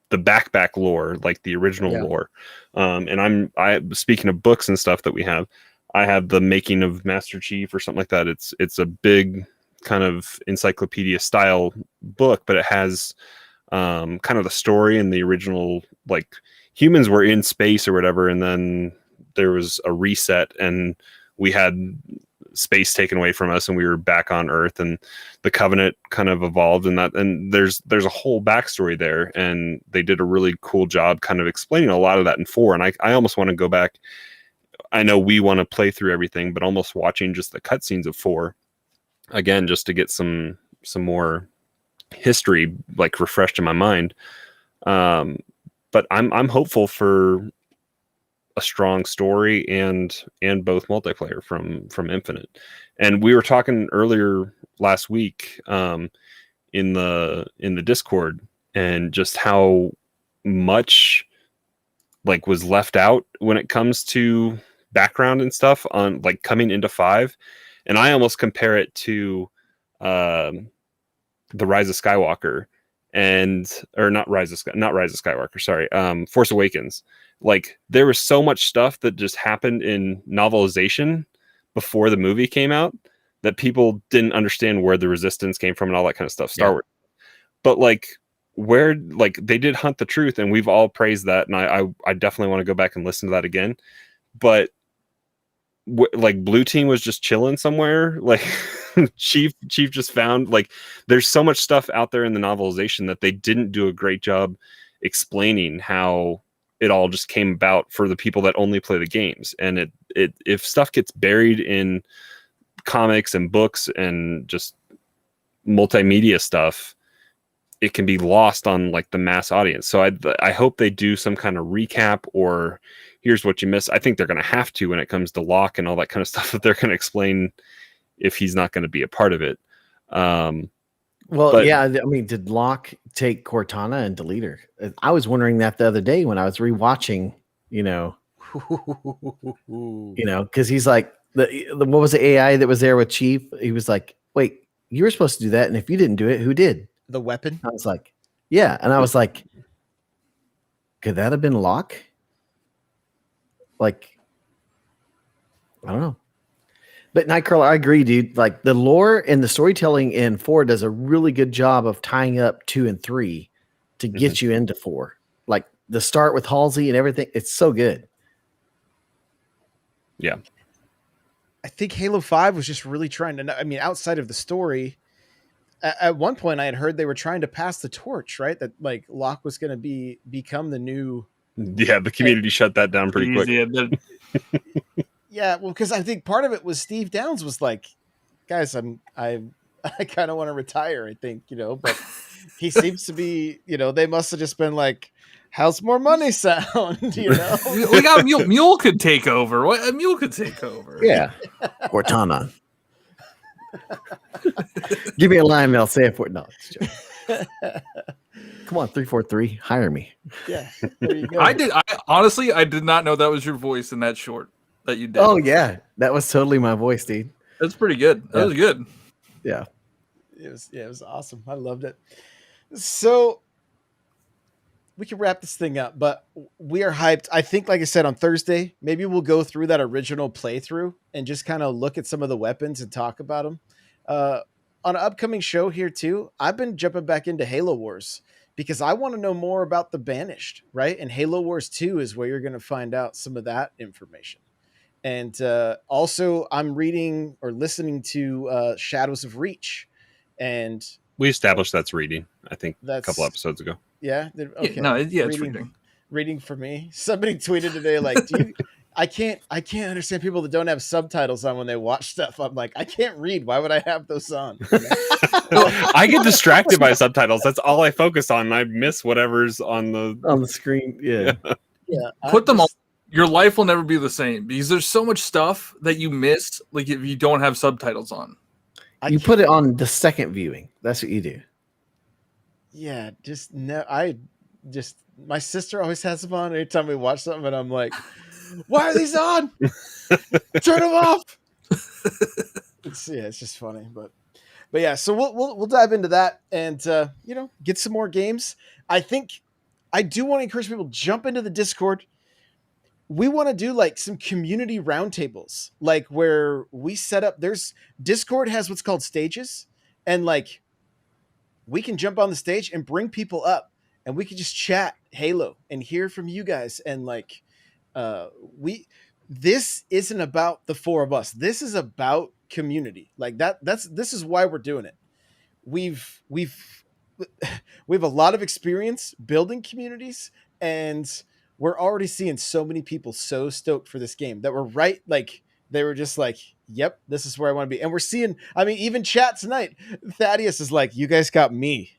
the back lore, like the original lore. And I speaking of books and stuff that we have, I have the Making of Master Chief or something like that. It's a big kind of encyclopedia style book, but it has kind of the story and the original, like humans were in space or whatever, and then there was a reset and we had space taken away from us and we were back on Earth, and the Covenant kind of evolved, and there's a whole backstory there, and they did a really cool job kind of explaining a lot of that in 4. And I almost want to go back. I know we want to play through everything, but almost watching just the cutscenes of 4 again, just to get some more history like refreshed in my mind. But I'm hopeful for a strong story and both multiplayer from Infinite. And we were talking earlier last week in the Discord, and just how much like was left out when it comes to background and stuff on like coming into 5. And I almost compare it to the Rise of Skywalker, not Rise of Skywalker, sorry, Force Awakens. Like there was so much stuff that just happened in novelization before the movie came out that people didn't understand where the Resistance came from and all that kind of stuff. Star Wars, but like where like they did hunt the truth, and we've all praised that, and I definitely want to go back and listen to that again. But like Blue Team was just chilling somewhere, like Chief just found, like there's so much stuff out there in the novelization that they didn't do a great job explaining how it all just came about for the people that only play the games. And it if stuff gets buried in comics and books and just multimedia stuff, it can be lost on like the mass audience. So I hope they do some kind of recap, or here's what you missed. I think they're going to have to when it comes to Locke and all that kind of stuff, that they're going to explain if he's not going to be a part of it. Yeah, I mean, did Locke take Cortana and delete her? I was wondering that the other day when I was rewatching, because he's like, what was the AI that was there with Chief? He was like, wait, you were supposed to do that, and if you didn't do it, who did? The weapon? I was like, yeah. And I was like, could that have been Locke? Like, I don't know. But Nightcrawler, I agree, dude. Like the lore and the storytelling in 4 does a really good job of tying up 2 and 3 to get you into 4. Like the start with Halsey and everything. It's so good. Yeah. I think Halo 5 was just really trying to, I mean, outside of the story, at one point I had heard they were trying to pass the torch, right? That like Locke was going to become the new. Yeah. The community shut that down pretty quick. Yeah, well, because I think part of it was Steve Downs was like, guys, I kind of want to retire, I think, but he seems to be, they must have just been like, how's more money sound? We got Mule could take over. What Mule could take over. Yeah. Cortana. Give me a line, I'll say it for no. Come on, 343, hire me. Yeah. There you go. I honestly did not know that was your voice in that short that you did. Oh yeah, that was totally my voice, dude. That's pretty good. That was good. Yeah. It was awesome. I loved it. So we can wrap this thing up, but we are hyped. I think, like I said, on Thursday, maybe we'll go through that original playthrough and just kind of look at some of the weapons and talk about them. On an upcoming show here too, I've been jumping back into Halo Wars because I want to know more about the Banished, right? And Halo Wars 2 is where you're going to find out some of that information. And also I'm reading or listening to Shadows of Reach, and We established that's reading. I think That's a couple episodes ago. Yeah. Okay. It's reading. Reading for me. Somebody tweeted today, like, "Do you?" I can't understand people that don't have subtitles on when they watch stuff. I'm like, I can't read. Why would I have those on? I get distracted by subtitles. That's all I focus on. And I miss whatever's on the screen. Yeah. Yeah. Put them on. Your life will never be the same because there's so much stuff that you miss. Like if you don't have subtitles on, You put it on the second viewing. That's what you do. Yeah. Just no. My sister always has them on anytime we watch something, and I'm like, why are these on? Turn them off. It's just funny, but yeah. So we'll dive into that and get some more games. I think I do want to encourage people to jump into the Discord. We want to do like some community roundtables, like where we set up. Discord has what's called stages, and like we can jump on the stage and bring people up. And we could just chat Halo and hear from you guys. And like, this isn't about the four of us. This is about community. Like this is why we're doing it. We've a lot of experience building communities, and we're already seeing so many people so stoked for this game that they were just like, yep, this is where I want to be. And we're seeing, I mean, even chat tonight, Thaddeus is like, you guys got me.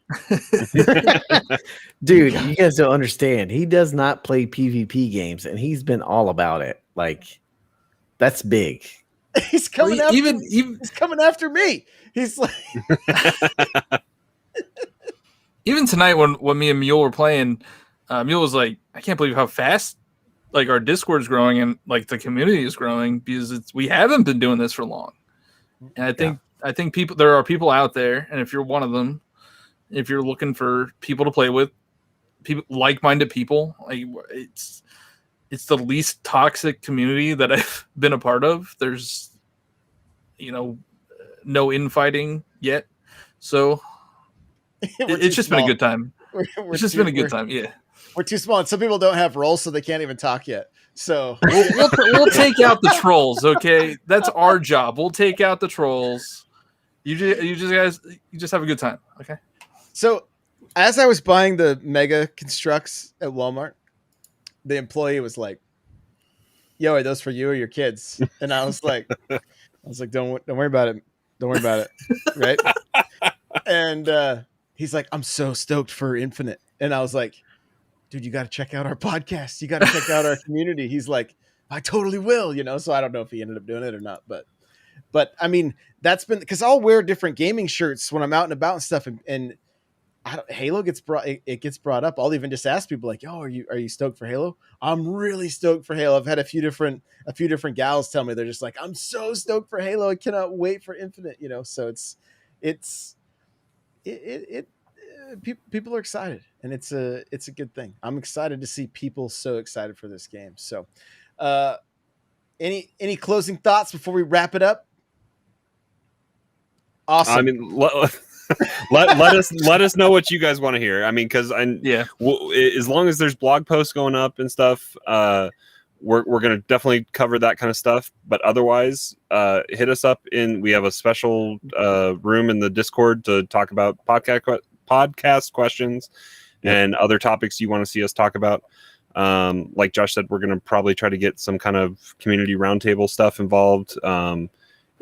Dude, you guys don't understand. He does not play PvP games, and he's been all about it. Like, that's big. He's coming he's coming after me. He's like even tonight when me and Mule were playing, Mule was like, I can't believe how fast like our Discord's growing and like the community is growing because we haven't been doing this for long. And I think there are people out there, and if you're one of them, if you're looking for people to play with, people like-minded people, like it's the least toxic community that I've been a part of. There's no infighting yet, so it's just been a good time. It's just been a good time. Yeah. We're too small, and some people don't have roles, so they can't even talk yet. So we'll take out the trolls. Okay, that's our job. We'll take out the trolls. You just have a good time. Okay. So, as I was buying the Mega Constructs at Walmart, the employee was like, "Yo, are those for you or your kids?" And I was like, "Don't worry about it. Don't worry about it." Right? And he's like, "I'm so stoked for Infinite," and I was like, dude, you got to check out our podcast. You got to check out our community. He's like, I totally will, So I don't know if he ended up doing it or not, but I mean, that's been because I'll wear different gaming shirts when I'm out and about and stuff. And Halo gets brought up. I'll even just ask people like, "Yo, are you stoked for Halo?" I'm really stoked for Halo. I've had a few different gals tell me they're just like, "I'm so stoked for Halo. I cannot wait for Infinite." So people are excited, and it's a good thing. I'm excited to see people so excited for this game. So, any closing thoughts before we wrap it up? Awesome. I mean, let us know what you guys want to hear. I mean, because as long as there's blog posts going up and stuff, we're going to definitely cover that kind of stuff. But otherwise, hit us up we have a special room in the Discord to talk about podcast questions and other topics you want to see us talk about. Like Josh said, we're going to probably try to get some kind of community roundtable stuff involved.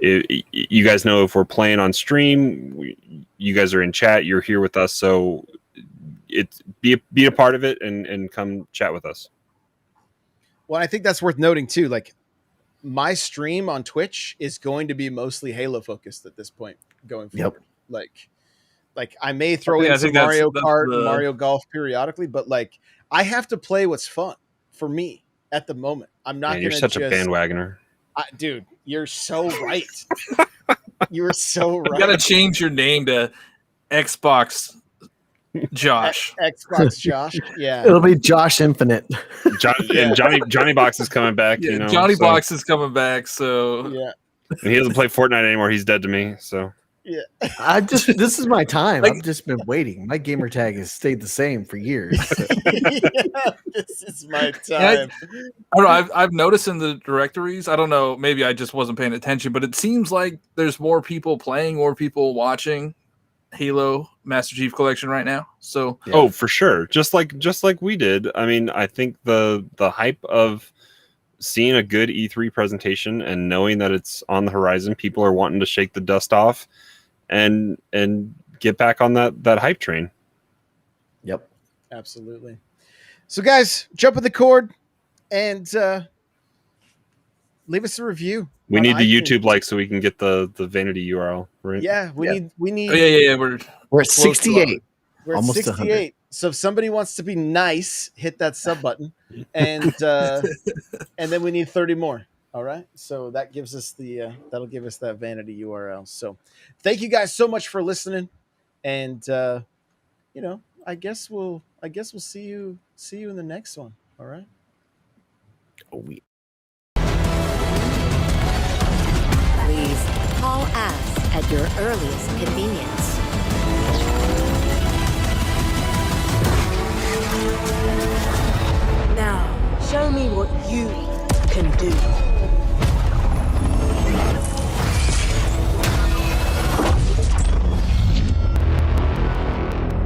You guys know if we're playing on stream, you guys are in chat, you're here with us, so be a part of it and come chat with us. Well, I think that's worth noting too. Like, my stream on Twitch is going to be mostly Halo focused at this point going forward. Like I may throw in some Mario Kart and Mario Golf periodically, but like I have to play what's fun for me at the moment. I'm not. You're such a bandwagoner, dude. You're so right. You're so right. You gotta change your name to Xbox Josh. Xbox Josh. Yeah, it'll be Josh Infinite. And Johnny Box is coming back. Yeah, Johnny Box is coming back. So yeah, and he doesn't play Fortnite anymore. He's dead to me. So. Yeah, this is my time. I've just been waiting. My gamer tag has stayed the same for years. So. This is my time. I don't know. I've noticed in the directories. I don't know. Maybe I just wasn't paying attention, but it seems like there's more people playing, more people watching. Halo Master Chief Collection right now. So Oh, for sure. Just like we did. I mean, I think the hype of seeing a good E3 presentation and knowing that it's on the horizon, people are wanting to shake the dust off and get back on that hype train. Yep. Absolutely. So guys, jump in the cord and leave us a review. We on need the iTunes. YouTube like so we can get the vanity URL, right? Yeah, we need oh, yeah. We're at Close to 68. we're at Almost 68. So if somebody wants to be nice, hit that sub button, and then we need 30 more. All right, so that gives us that'll give us that vanity URL. So thank you guys so much for listening, and I guess we'll see you in the next one. All right. Oh, yeah. Please call us at your earliest convenience. Now, show me what you can do.